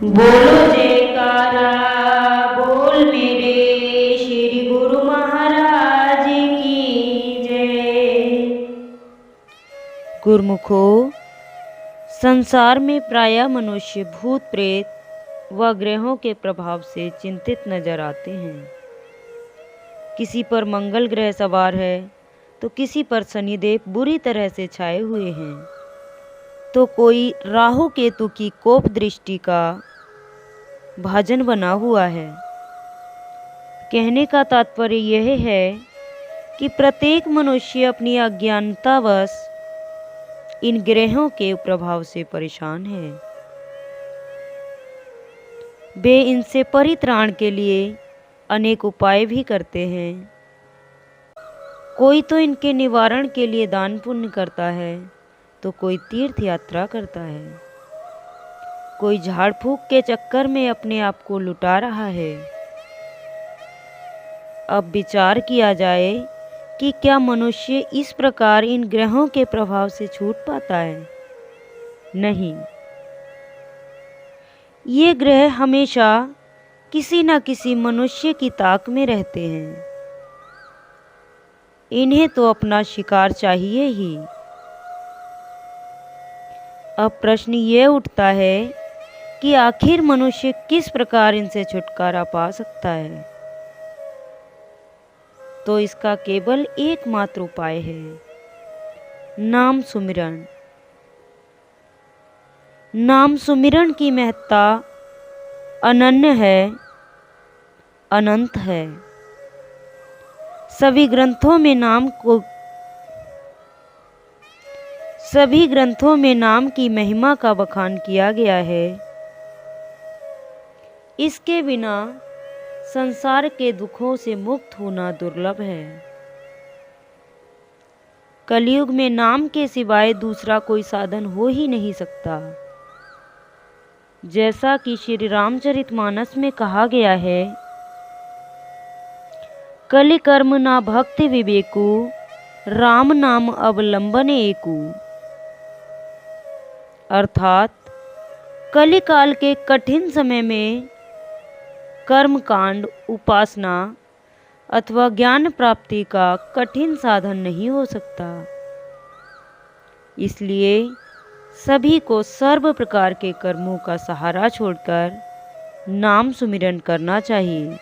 बोलो जयकारा बोल मेरे श्री गुरु महाराज की जय। गुरुमुखो, संसार में प्रायः मनुष्य भूत प्रेत व ग्रहों के प्रभाव से चिंतित नजर आते हैं। किसी पर मंगल ग्रह सवार है तो किसी पर शनिदेव बुरी तरह से छाए हुए हैं, तो कोई राहु केतु की कोप दृष्टि का भाजन बना हुआ है। कहने का तात्पर्य यह है कि प्रत्येक मनुष्य अपनी अज्ञानतावश इन ग्रहों के प्रभाव से परेशान है। वे इनसे परित्राण के लिए अनेक उपाय भी करते हैं। कोई तो इनके निवारण के लिए दान पुण्य करता है, तो कोई तीर्थ यात्रा करता है, कोई झाड़ फूक के चक्कर में अपने आप को लुटा रहा है। अब विचार किया जाए कि क्या मनुष्य इस प्रकार इन ग्रहों के प्रभाव से छूट पाता है? नहीं, ये ग्रह हमेशा किसी न किसी मनुष्य की ताक में रहते हैं। इन्हें तो अपना शिकार चाहिए ही। अब प्रश्न ये उठता है कि आखिर मनुष्य किस प्रकार इनसे छुटकारा पा सकता है? तो इसका केवल एकमात्र उपाय है, नाम सुमिरन। नाम सुमिरन की महत्ता अनन्य है, अनंत है। सभी ग्रंथों में नाम की महिमा का बखान किया गया है। इसके बिना संसार के दुखों से मुक्त होना दुर्लभ है। कलयुग में नाम के सिवाय दूसरा कोई साधन हो ही नहीं सकता। जैसा कि श्री रामचरितमानस में कहा गया है, कलि कर्म ना भक्ति विवेकु, राम नाम अवलंबन एकु। अर्थात कलि काल के कठिन समय में कर्मकांड, उपासना अथवा ज्ञान प्राप्ति का कठिन साधन नहीं हो सकता। इसलिए सभी को सर्व प्रकार के कर्मों का सहारा छोड़कर नाम सुमिरन करना चाहिए।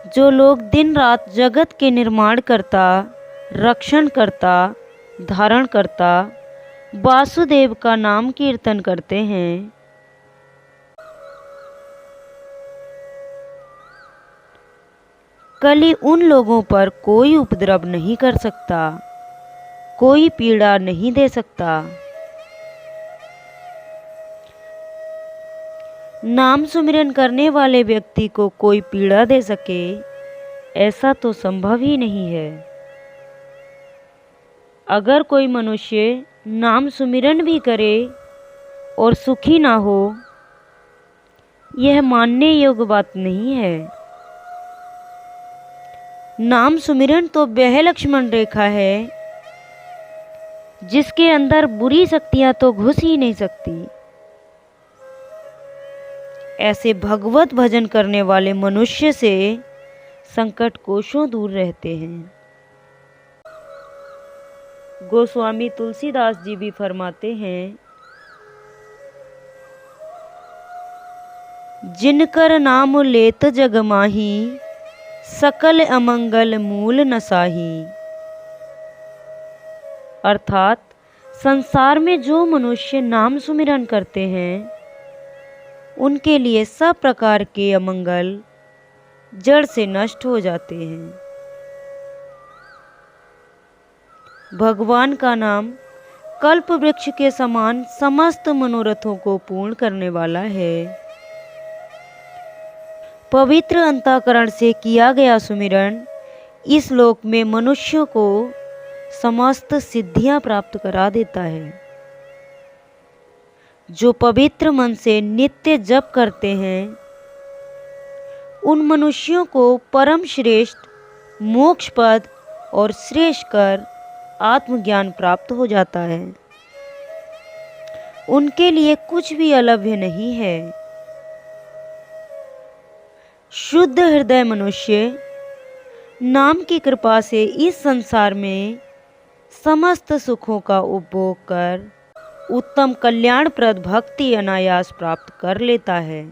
जो लोग दिन रात जगत के निर्माण करता, रक्षण करता, धारण करता वासुदेव का नाम कीर्तन करते हैं, कलि उन लोगों पर कोई उपद्रव नहीं कर सकता, कोई पीड़ा नहीं दे सकता। नाम सुमिरन करने वाले व्यक्ति को कोई पीड़ा दे सके, ऐसा तो संभव ही नहीं है। अगर कोई मनुष्य नाम सुमिरन भी करे और सुखी ना हो, यह मानने योग्य बात नहीं है। नाम सुमिरन तो वह लक्ष्मण रेखा है जिसके अंदर बुरी शक्तियां तो घुस ही नहीं सकती। ऐसे भगवत भजन करने वाले मनुष्य से संकट कोसों दूर रहते हैं। गोस्वामी तुलसीदास जी भी फरमाते हैं, जिनकर नाम लेत जग माही, सकल अमंगल मूल नसाही। अर्थात संसार में जो मनुष्य नाम सुमिरन करते हैं, उनके लिए सब प्रकार के अमंगल जड़ से नष्ट हो जाते हैं। भगवान का नाम कल्प वृक्ष के समान समस्त मनोरथों को पूर्ण करने वाला है। पवित्र अंतःकरण से किया गया सुमिरन इस लोक में मनुष्यों को समस्त सिद्धियां प्राप्त करा देता है। जो पवित्र मन से नित्य जप करते हैं, उन मनुष्यों को परम श्रेष्ठ मोक्ष पद और श्रेष्ठ कर आत्मज्ञान प्राप्त हो जाता है। उनके लिए कुछ भी अलभ्य नहीं है। शुद्ध हृदय मनुष्य नाम की कृपा से इस संसार में समस्त सुखों का उपभोग कर उत्तम कल्याणप्रद भक्ति अनायास प्राप्त कर लेता है।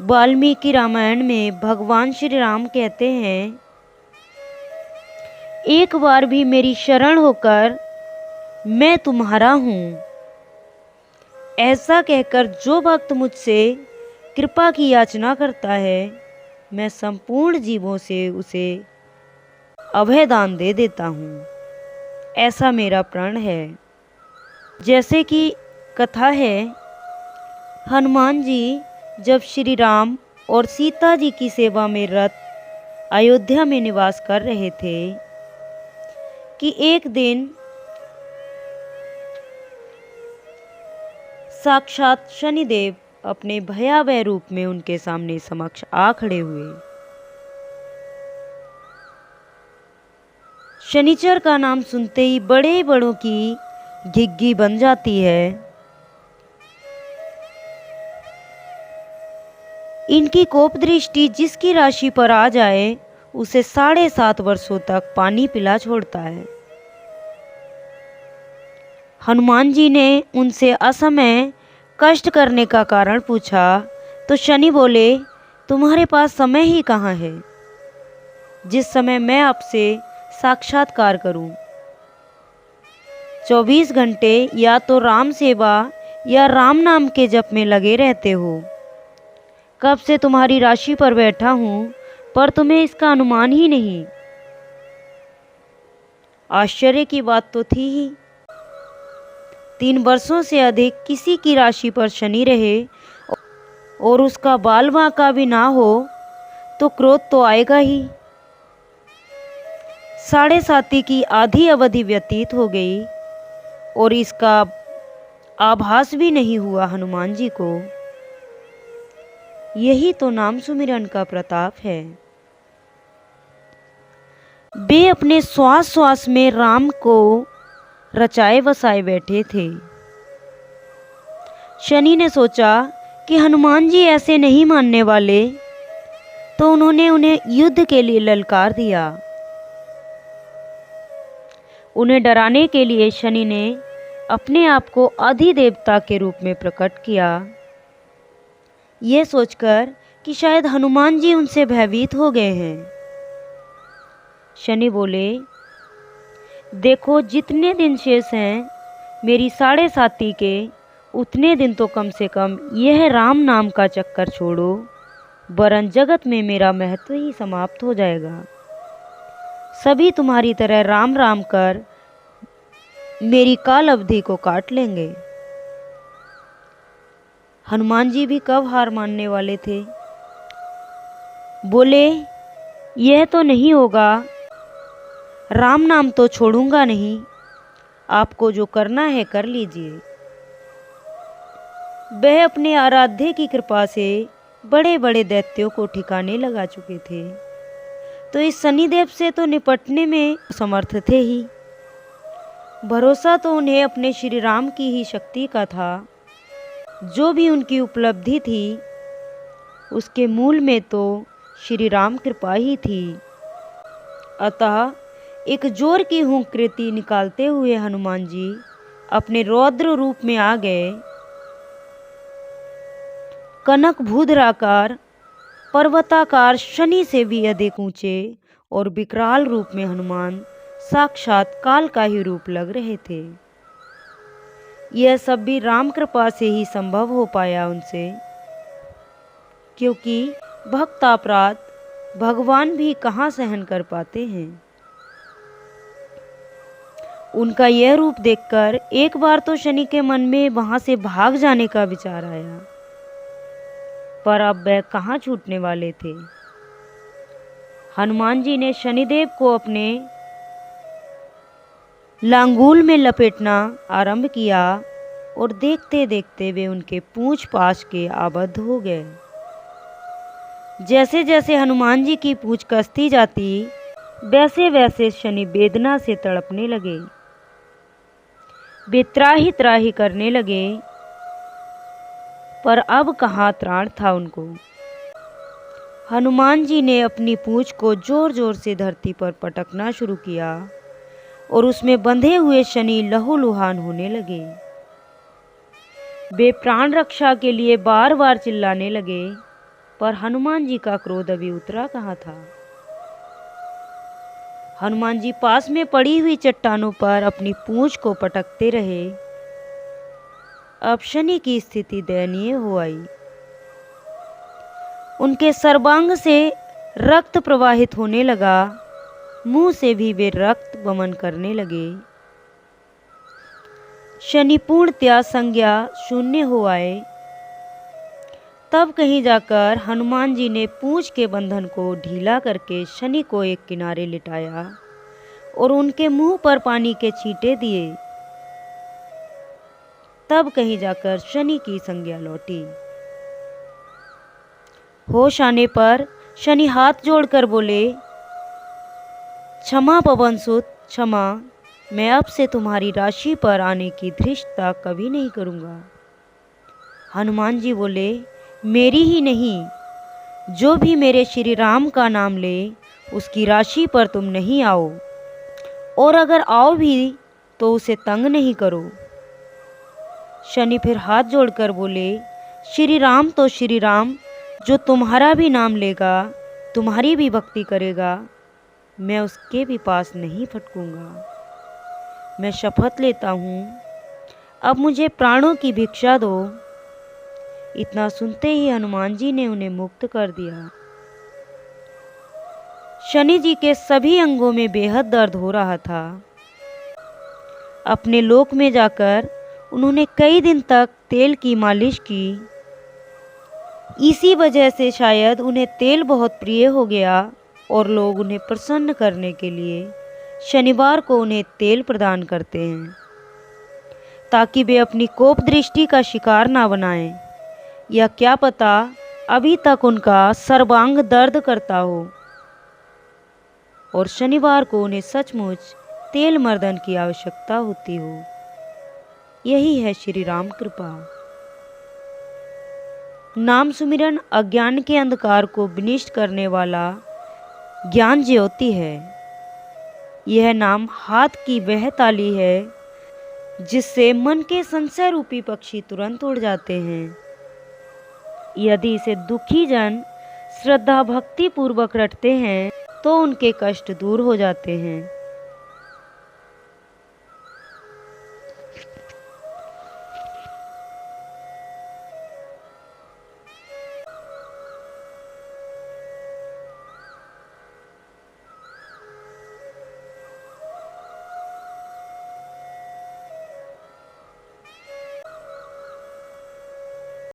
वाल्मीकि रामायण में भगवान श्री राम कहते हैं, एक बार भी मेरी शरण होकर मैं तुम्हारा हूँ। ऐसा कहकर जो भक्त मुझसे कृपा की याचना करता है, मैं संपूर्ण जीवों से उसे अभय दान दे देता हूँ। ऐसा मेरा प्रण है। जैसे कि कथा है, हनुमान जी जब श्री राम और सीता जी की सेवा में रत अयोध्या में निवास कर रहे थे कि एक दिन साक्षात शनिदेव अपने भयावह रूप में उनके सामने समक्ष आ खड़े हुए। शनिचर का नाम सुनते ही बड़े बड़ों की घिग्गी बन जाती है। इनकी कोप दृष्टि जिसकी राशि पर आ जाए उसे 7.5 वर्षों तक पानी पिला छोड़ता है। हनुमान जी ने उनसे असमय कष्ट करने का कारण पूछा तो शनि बोले, तुम्हारे पास समय ही कहाँ है जिस समय मैं आपसे साक्षात्कार करूं। 24 घंटे या तो राम सेवा या राम नाम के जप में लगे रहते हो। कब से तुम्हारी राशि पर बैठा हूं पर तुम्हें इसका अनुमान ही नहीं। आश्चर्य की बात तो थी ही। 3 वर्षों से अधिक किसी की राशि पर शनि रहे और उसका बाल बांका भी ना हो तो क्रोध तो आएगा ही। 7.5 की आधी अवधि व्यतीत हो गई और इसका आभास भी नहीं हुआ हनुमान जी को। यही तो नाम सुमिरन का प्रताप है। वे अपने श्वास श्वास में राम को रचाए बसाए बैठे थे। शनि ने सोचा कि हनुमान जी ऐसे नहीं मानने वाले, तो उन्होंने उन्हें युद्ध के लिए ललकार दिया। उन्हें डराने के लिए शनि ने अपने आप को अधिदेवता के रूप में प्रकट किया, यह सोचकर कि शायद हनुमान जी उनसे भयभीत हो गए हैं। शनि बोले, देखो जितने दिन शेष हैं मेरी 7.5 के, उतने दिन तो कम से कम यह राम नाम का चक्कर छोड़ो, वरन जगत में मेरा महत्व ही समाप्त हो जाएगा। सभी तुम्हारी तरह राम राम कर मेरी काल अवधि को काट लेंगे। हनुमान जी भी कब हार मानने वाले थे। बोले, यह तो नहीं होगा, राम नाम तो छोड़ूंगा नहीं, आपको जो करना है कर लीजिए। वह अपने आराध्य की कृपा से बड़े बड़े दैत्यों को ठिकाने लगा चुके थे, तो इस शनिदेव से तो निपटने में समर्थ थे ही। भरोसा तो उन्हें अपने श्री राम की ही शक्ति का था। जो भी उनकी उपलब्धि थी उसके मूल में तो श्री राम कृपा ही थी। अतः एक जोर की हुंकृति निकालते हुए हनुमान जी अपने रौद्र रूप में आ गए। कनक भूधराकार पर्वताकार शनि से भी अधिक ऊंचे और विकराल रूप में हनुमान साक्षात काल का ही रूप लग रहे थे। यह सब भी राम कृपा से ही संभव हो पाया उनसे, क्योंकि भक्त अपराध भगवान भी कहाँ सहन कर पाते हैं। उनका यह रूप देखकर एक बार तो शनि के मन में वहां से भाग जाने का विचार आया, पर अब वह कहाँ छूटने वाले थे। हनुमान जी ने शनिदेव को अपने लांगूल में लपेटना आरंभ किया और देखते देखते वे उनके पूंछ पाश के आबद्ध हो गए। जैसे जैसे हनुमान जी की पूंछ कसती जाती, वैसे वैसे शनि वेदना से तड़पने लगे। वे त्राहि त्राहि करने लगे, पर अब कहाँ त्राण था उनको। हनुमान जी ने अपनी पूंछ को जोर जोर से धरती पर पटकना शुरू किया और उसमें बंधे हुए शनि लहूलुहान होने लगे। वे प्राण रक्षा के लिए बार बार चिल्लाने लगे, पर हनुमान जी का क्रोध अभी उतरा कहाँ था। हनुमान जी पास में पड़ी हुई चट्टानों पर अपनी पूंछ को पटकते रहे। अब शनि की स्थिति दयनीय हो आई। उनके सर्वांग से रक्त प्रवाहित होने लगा, मुंह से भी वे रक्त वमन करने लगे। शनि पूर्णतया संज्ञा शून्य हो आए। तब कहीं जाकर हनुमान जी ने पूंछ के बंधन को ढीला करके शनि को एक किनारे लिटाया और उनके मुंह पर पानी के छींटे दिए। तब कहीं जाकर शनि की संज्ञा लौटी। होश आने पर शनि हाथ जोड़कर बोले, क्षमा पवनसुत क्षमा, मैं अब से तुम्हारी राशि पर आने की धृष्टता कभी नहीं करूँगा। हनुमान जी बोले, मेरी ही नहीं, जो भी मेरे श्री राम का नाम ले उसकी राशि पर तुम नहीं आओ, और अगर आओ भी तो उसे तंग नहीं करो। शनि फिर हाथ जोड़कर बोले, श्री राम तो श्री राम, जो तुम्हारा भी नाम लेगा, तुम्हारी भी भक्ति करेगा, मैं उसके भी पास नहीं फटकूंगा। मैं शपथ लेता हूँ, अब मुझे प्राणों की भिक्षा दो। इतना सुनते ही हनुमान जी ने उन्हें मुक्त कर दिया। शनि जी के सभी अंगों में बेहद दर्द हो रहा था। अपने लोक में जाकर उन्होंने कई दिन तक तेल की मालिश की। इसी वजह से शायद उन्हें तेल बहुत प्रिय हो गया और लोग उन्हें प्रसन्न करने के लिए शनिवार को उन्हें तेल प्रदान करते हैं, ताकि वे अपनी कोप दृष्टि का शिकार ना बनाएं, या क्या पता अभी तक उनका सर्वांग दर्द करता हो और शनिवार को उन्हें सचमुच तेल मर्दन की आवश्यकता होती हो। यही है श्री राम कृपा। नाम सुमिरन अज्ञान के अंधकार को विनिष्ट करने वाला ज्ञान ज्योति है। यह नाम हाथ की वह ताली है जिससे मन के संशय रूपी पक्षी तुरंत उड़ जाते हैं। यदि इसे दुखी जन श्रद्धा भक्ति पूर्वक रटते हैं तो उनके कष्ट दूर हो जाते हैं।